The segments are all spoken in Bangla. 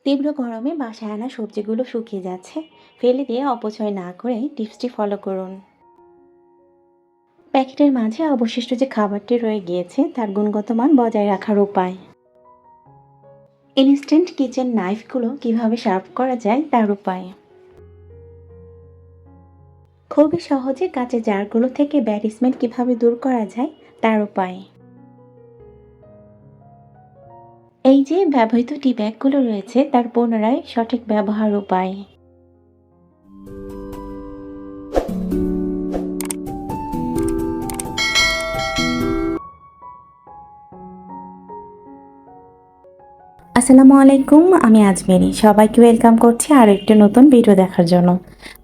তীব্র গরমে বাসায় আনা সবজিগুলো শুকিয়ে যাচ্ছে। ফেলে দিয়ে অপচয় না করে টিপসটি ফলো করুন। প্যাকেটের মাঝে অবশিষ্ট যে খাবারটি রয়ে গিয়েছে তার গুণগত মান বজায় রাখার উপায়। ইনস্ট্যান্ট কিচেন নাইফগুলো কিভাবে শার্প করা যায় তার উপায়। খুবই সহজে কাঁচের জারগুলো থেকে ব্যাড স্মেল কিভাবে দূর করা যায় তার উপায়। এই যে ব্যবহৃত টি ব্যাগগুলো রয়েছে তার পুনরায় সঠিক ব্যবহার উপায়। আসসালামু আলাইকুম, আমি আজমেরি। সবাইকে ওয়েলকাম করছি আরও একটি নতুন ভিডিও দেখার জন্য।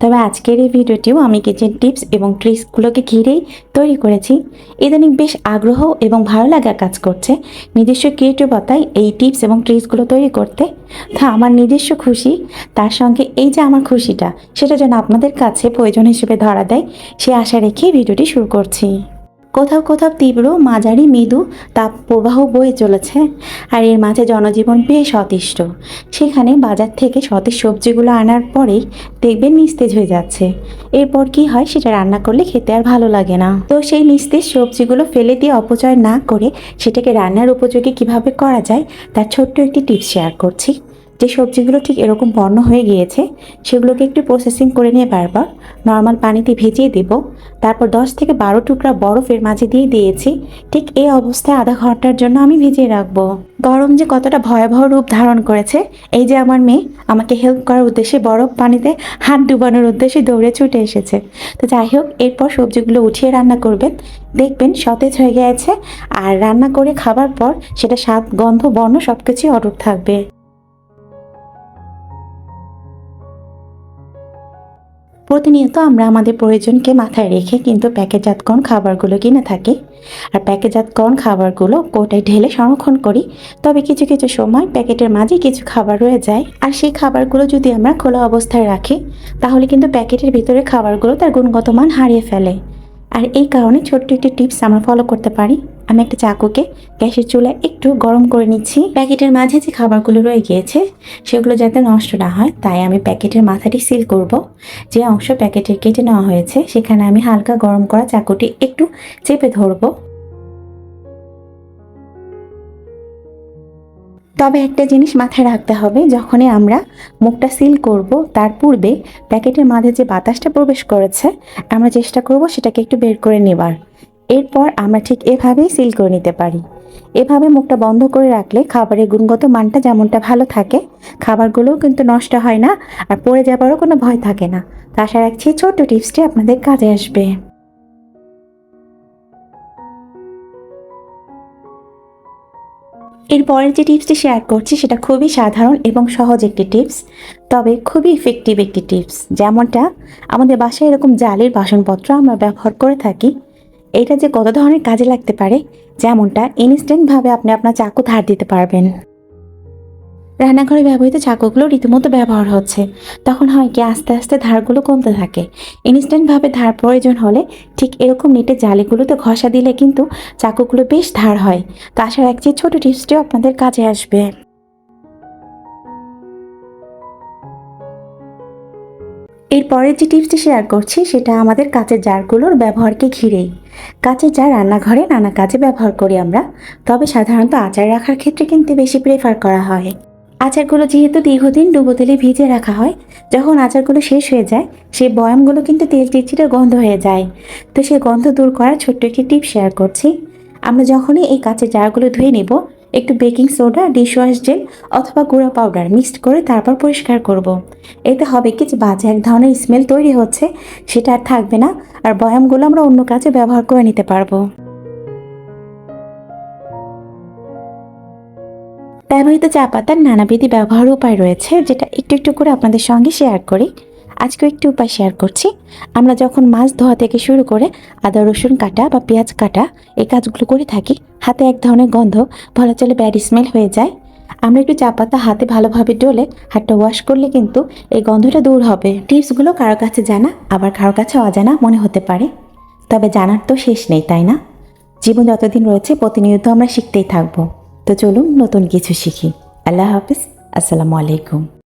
তবে আজকের এই ভিডিওটিও আমি কিচেন টিপস এবং ট্রিক্সগুলোকে ঘিরেই তৈরি করেছি। ইদানিং বেশ আগ্রহ এবং ভালো লাগা কাজ করছে নিজস্ব ক্রিয়েটিভতায় এই টিপস এবং ট্রিক্সগুলো তৈরি করতে। তা আমার নিজস্ব খুশি, তার সঙ্গে এই যে আমার খুশিটা সেটা যেন আপনাদের কাছে প্রয়োজন হিসেবে ধরা দেয়, সে আশা রেখে ভিডিওটি শুরু করছি। কোথাও কোথাও তীব্র মাঝারি মৃদু তাপ প্রবাহ বয়ে চলেছে, আর এর মাঝে জনজীবন বেশ অতিষ্ঠ। সেখানে বাজার থেকে সতেজ সবজিগুলো আনার পরেই দেখবেন নিস্তেজ হয়ে যাচ্ছে। এরপর কি হয় সেটা রান্না করলে খেতে আর ভালো লাগে না। তো সেই নিস্তেজ সবজিগুলো ফেলে দিয়ে অপচয় না করে সেটাকে রান্নার উপযোগী কিভাবে করা যায় তার ছোট্ট একটি টিপস শেয়ার করছি। যে সবজিগুলো ঠিক এরকম বর্ণ হয়ে গিয়েছে সেগুলোকে একটু প্রসেসিং করে নিয়ে বারবার নর্মাল পানিতে ভিজিয়ে দেব। তারপর 10 থেকে 12 টুকরা বরফের মাঝে দিয়ে দিয়েছি। ঠিক এই অবস্থায় আধা ঘন্টার জন্য আমি ভিজিয়ে রাখবো। গরম যে কতটা ভয়াবহ রূপ ধারণ করেছে, এই যে আমার মেয়ে আমাকে হেল্প করার উদ্দেশ্যে বরফ পানিতে হাত ডুবানোর উদ্দেশ্যে দৌড়ে ছুটে এসেছে। তো যাই হোক, এরপর সবজিগুলো উঠিয়ে রান্না করবেন, দেখবেন সতেজ হয়ে গেছে। আর রান্না করে খাবার পর সেটা স্বাদ, গন্ধ, বর্ণ সবকিছুই অটুট থাকবে। প্রতিনিয়ত আমরা আমাদের প্রয়োজনকে মাথায় রেখে কিন্তু প্যাকেটজাতকরণ খাবারগুলো কিনে থাকি। আর প্যাকেটজাতকরণ খাবারগুলো কৌটায় ঢেলে সংরক্ষণ করি। তবে কিছু কিছু সময় প্যাকেটের মাঝে কিছু খাবার রয়ে যায়, আর সেই খাবারগুলো যদি আমরা খোলা অবস্থায় রাখি তাহলে কিন্তু প্যাকেটের ভিতরে খাবারগুলো তার গুণগত মান হারিয়ে ফেলে। আর এই কারণে ছোট্ট একটি টিপস আমরা ফলো করতে পারি। আমি একটা চাকুকে গ্যাসের চুলায় একটু গরম করে নিচ্ছি। প্যাকেটের মাঝে যে খাবারগুলো রয়ে গিয়েছে সেগুলো যাতে নষ্ট না হয়, তাই আমি প্যাকেটের মাথাটি সিল করব। যে অংশ প্যাকেটের কেটে নেওয়া হয়েছে সেখানে আমি হালকা গরম করা চাকুটি একটু চেপে ধরবো। তবে একটা জিনিস মাথায় রাখতে হবে, যখনই আমরা মুখটা সিল করব তার পূর্বে প্যাকেটের মাঝে যে বাতাসটা প্রবেশ করেছে আমরা চেষ্টা করব সেটাকে একটু বের করে নেবার। এরপর আমরা ঠিক এভাবেই সিল করে নিতে পারি। এভাবে মুখটা বন্ধ করে রাখলে খাবারের গুণগত মানটা যেমনটা ভালো থাকে, খাবারগুলোও কিন্তু নষ্ট হয় না, আর পড়ে যাবারও কোনো ভয় থাকে না। তো আশা রাখছি ছোট্ট টিপসটি আপনাদের কাজে আসবে। এরপরের যে টিপসটি শেয়ার করছি সেটা খুবই সাধারণ এবং সহজ একটি টিপস, তবে খুবই ইফেক্টিভ একটি টিপস। যেমনটা আমাদের বাসায় এরকম জালির বাসনপত্র আমরা ব্যবহার করে থাকি, এটা যে কত ধরনের কাজে লাগতে পারে। যেমনটা ইনস্ট্যান্টভাবে আপনি আপনার চাকু ধার দিতে পারবেন। রান্নাঘরে ব্যবহৃত চাকুগুলো রীতিমতো ব্যবহার হচ্ছে, তখন হয় কি আস্তে আস্তে ধারগুলো কমতে থাকে। ইনস্ট্যান্টভাবে ধার প্রয়োজন হলে ঠিক এরকম নিটের জালিগুলোতে ঘষা দিলে কিন্তু চাকুগুলো বেশ ধার হয়। তো আশা রাখছি ছোট টিপসটিও আপনাদের কাজে আসবে। এরপরের যে টিপসটি শেয়ার করছি সেটা আমাদের কাঁচের জারগুলোর ব্যবহারকে ঘিরেই। কাঁচের জার রান্নাঘরে নানা কাজে ব্যবহার করি আমরা, তবে সাধারণত আচার রাখার ক্ষেত্রে কিন্তু বেশি প্রেফার করা হয়। আচারগুলো যেহেতু দীর্ঘদিন ডুবো তেলে ভিজে রাখা হয়, যখন আচারগুলো শেষ হয়ে যায় সেই বয়ামগুলো কিন্তু তেল চিটচিটে গন্ধ হয়ে যায়। তো সেই গন্ধ দূর করার ছোট্ট একটি টিপ শেয়ার করছি। আমরা যখনই এই কাঁচের জারগুলো ধুয়ে নেব, একটু বেকিং সোডা, ডিশওয়াশ জেল অথবা গুঁড়া পাউডার মিক্সড করে তারপর পরিষ্কার করব। এতে হবে কি, যে বাজে এক ধরনের স্মেল তৈরি হচ্ছে সেটা আর থাকবে না, আর বয়ামগুলো আমরা অন্য কাজে ব্যবহার করে নিতে পারবো। ব্যবহৃত চা পাতার নানাবিধি ব্যবহার উপায় রয়েছে, যেটা একটু একটু করে আপনাদের সঙ্গে শেয়ার করি। আজকে একটি উপায় শেয়ার করছি। আমরা যখন মাছ ধোয়া থেকে শুরু করে আদা রসুন কাটা বা পেঁয়াজ কাটা এই কাজগুলো করে থাকি, হাতে এক ধরনের গন্ধ, বলা চলে ব্যাড স্মেল হয়ে যায়। আমরা একটু চা পাতা হাতে ভালোভাবে ডলে হাতটা ওয়াশ করলে কিন্তু এই গন্ধটা দূর হবে। টিপসগুলো কারো কাছে জানা আবার কারো কাছে অজানা মনে হতে পারে, তবে জানার তো শেষ নেই, তাই না? জীবন যতদিন রয়েছে প্রতিনিয়ত আমরা শিখতেই থাকবো। তো চলুন নতুন কিছু শিখি। আল্লাহ হাফিজ। আসসালামু আলাইকুম।